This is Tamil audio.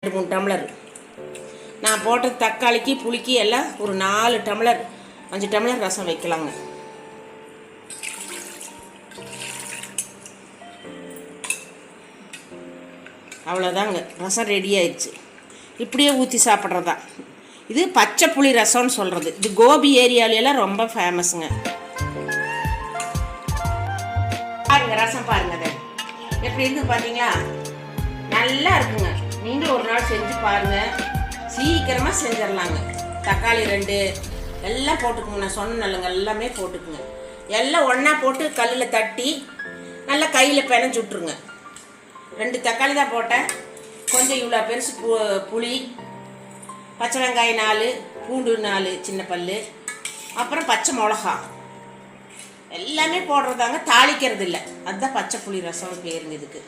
3 டம்ளர் நான் போட்ட தக்காளிக்கு புளிக்கு எல்லாம் ஒரு 4 டம்ளர் 5 டம்ளர் ரசம் வைக்கலாங்க. அவ்வளோதாங்க, ரசம் ரெடி ஆயிடுச்சு. இப்படியே ஊற்றி சாப்பிட்றதா. இது பச்சை புளி ரசம்னு சொல்கிறது. இது கோபி ஏரியாவிலெல்லாம் ரொம்ப ஃபேமஸுங்க. பாருங்க ரசம் பாருங்க, அதை எப்படி இருந்து பார்த்தீங்களா? நல்லா இருக்குங்க. நீங்களும் ஒரு நாள் செஞ்சு பாருங்கள், சீக்கிரமாக செஞ்சிடலாங்க. தக்காளி 2 எல்லாம் போட்டுக்குங்க. நான் சொன்னேன்லங்க, எல்லாமே போட்டுக்குங்க. எல்லாம் ஒன்றா போட்டு கல்லில் தட்டி நல்லா கையில் பிணைஞ்சு விட்ருங்க. 2 தக்காளி தான் போட்டேன். கொஞ்சம் இவ்வளோ பெருசு புளி, பச்சை வெங்காயம் 4, பூண்டு 4 சின்ன பல், அப்புறம் பச்சை மிளகா எல்லாமே போடுறதாங்க, தாளிக்கிறது இல்லை. அதுதான் பச்சை புளி ரசம் பேருங்க இதுக்கு.